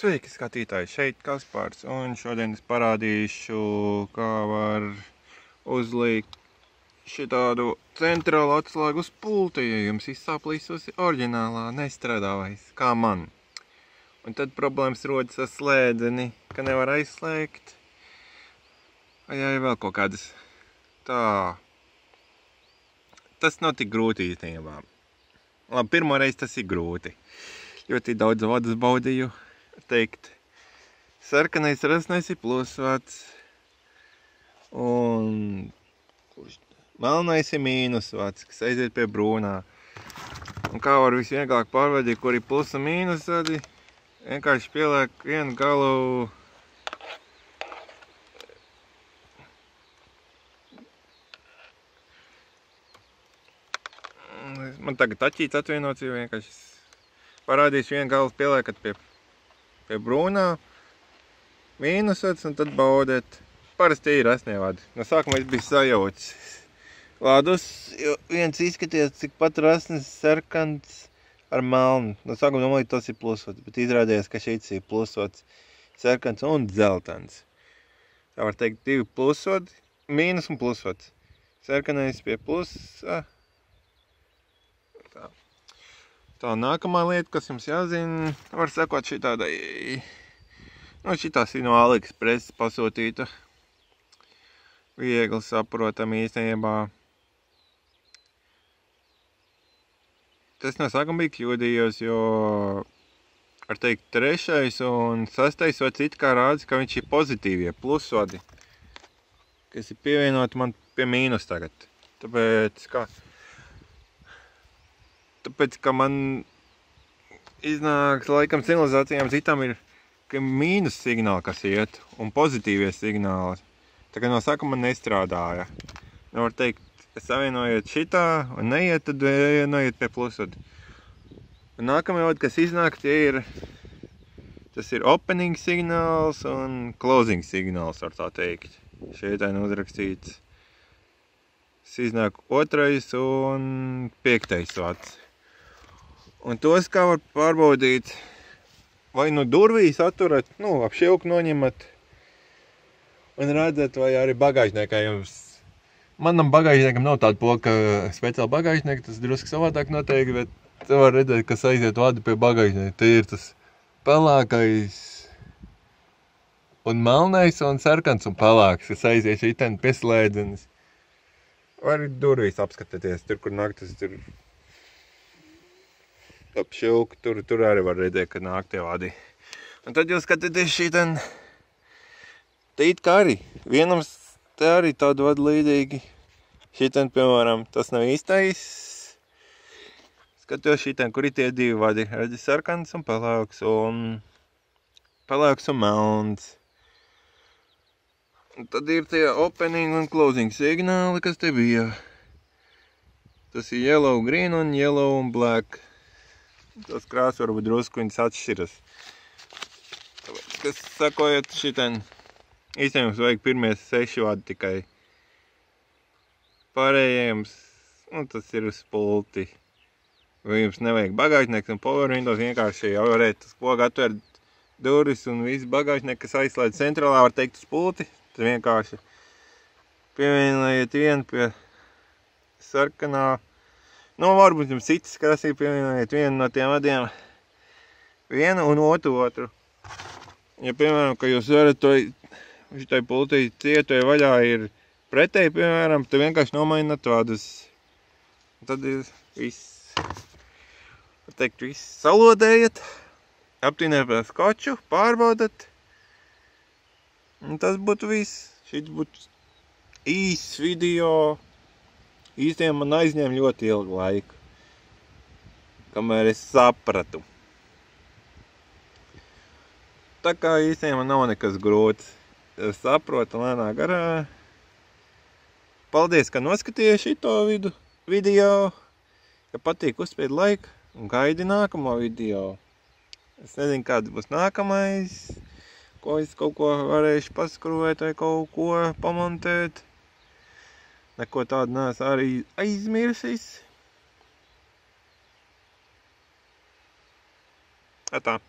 Sveiki, skatītāji! Šeit Kaspars, un šodien es parādīšu, kā var uzlikt šitādu centrālu atslēgu uz pulti, ja jums izsāplīsusi oriģinālā nestrādāvais, kā man. Un tad problēmas rodas ar slēdeni, ka nevar aizslēgt. Jā, vēl kaut kādas. Tā. Tas nav tik grūti īstenībā. Labi, pirmo reizi tas ir grūti. Ļoti daudz vadas baudīju. Teikt, sarkanais rasnais ir plusvats un melnais ir mīnusvats, kas aiziet pie brūnā. Un kā var visvieglāk pārvadīt, kur ir plus un mīnus vadi, vienkārši pieliek vienu galu man tagad taķīts atvienots, jo vienkārši parādīšu vienu galu pieliekat pie brūnā, mīnusvats, un tad baudiet. Parasti ir rasnie vadi. No sākuma es biju sajaucis vādus, jo viens izskaties cik pat rasnis sarkans ar melnu. No sākuma domāju, tas ir plusvats, bet izrādījās, ka šeit ir plusvats, sarkans un dzeltens. Tā var teikt divi plusvadi, mīnus un plusvats. Sarkanais pie plusa. Tā nākamā lieta, kas jums jāzina, var sekot šitādai, šitās ir no AliExpress pasūtīta. Viegli saprotam īstenībā. Tas no sākuma bija kļūdījos, jo, var teikt, 3. un 6. vats it kā rādas, ka viņš ir pozitīvie plusvadi, kas ir pievienoti man pie mīnus tagad. Tāpēc, ka man iznāks laikam civilizācijām citām ir, ka mīnus signāli, kas iet, un pozitīvie signāli. Tā kā no sākuma nestrādāja. Var teikt, savienojiet šitā, un neiet, tad vienojiet pie plusvadi. Un nākamie vadi, kas iznāk, tas ir opening signāls un closing signāls, var tā teikt. Šeit uzrakstīts. Tas iznāk 2. un 5. vats. Un tos, kā var pārbaudīt, vai nu durvīs atturat, ap šilku noņemat un redzat, vai arī bagāžniekā jums. Manam bagāžniekam nav tāda poka, speciāli bagāžnieka, tas drusku savādāk noteikti, bet te var redzēt, kas aiziet vadi pie bagāžnieka. Te ir tas pelākais un melnais un sarkans un pelāks, kas aiziet šitien pie slēdzenes. Vai arī durvīs apskatīties, tur, kur nāk tas tur ap šilku, tur arī var redzēt, ka nāk tie vadi. Un tad jūs skatāties šitien, te it kā arī, vienam te arī tādu vadu līdzīgi. Šitien, piemēram, tas nav īstais. Skatos šitien, kur ir tie divi vadi, redzi sarkans un pelāks un melns. Un tad ir tie opening un closing signāli, kas te bija. Tas ir yellow, green un yellow un black. Tas krāsas varbūt drusku viņas atšķiras. Kas sakojot šitien, īstenībā jums vajag pirmie 6 vadi tikai. Pārējiem, tas ir uz pulti. Vai jums nevajag bagāžnieks un power windows, vienkārši jau varētu tas pogu atvērt durvis un visi bagāžnieki, kas aizslēdz centrālā, var teikt uz pulti. Tad vienkārši pievienojiet vienu pie sarkanā. Varbūt jums citas krāsī pievienojiet vienu no tiem vadiem. Vienu un otru. Ja, piemēram, ka jūs varat to šitai pultī cietai vaļā ir pretēji, piemēram, tad vienkārši nomainat vadus. Tad ir viss. Var teikt, viss salodējat, aptīnēt pēc skoču, pārbaudat. Un tas būtu viss. Šis būtu īsts video. Īstenībā man aizņēma ļoti ilgu laiku, kamēr es sapratu. Tā kā īstenībā nav nekas grūts. Es saprotu lēnā garā. Paldies, ka noskatījāt šito video. Ja patīk, uzspied laiku un gaidi nākamo video. Es nezinu, kāds būs nākamais, ko es kaut ko varēšu paskrūvēt vai kaut ko pamontēt. Neko tādu neesmu arī aizmirsis. Tā.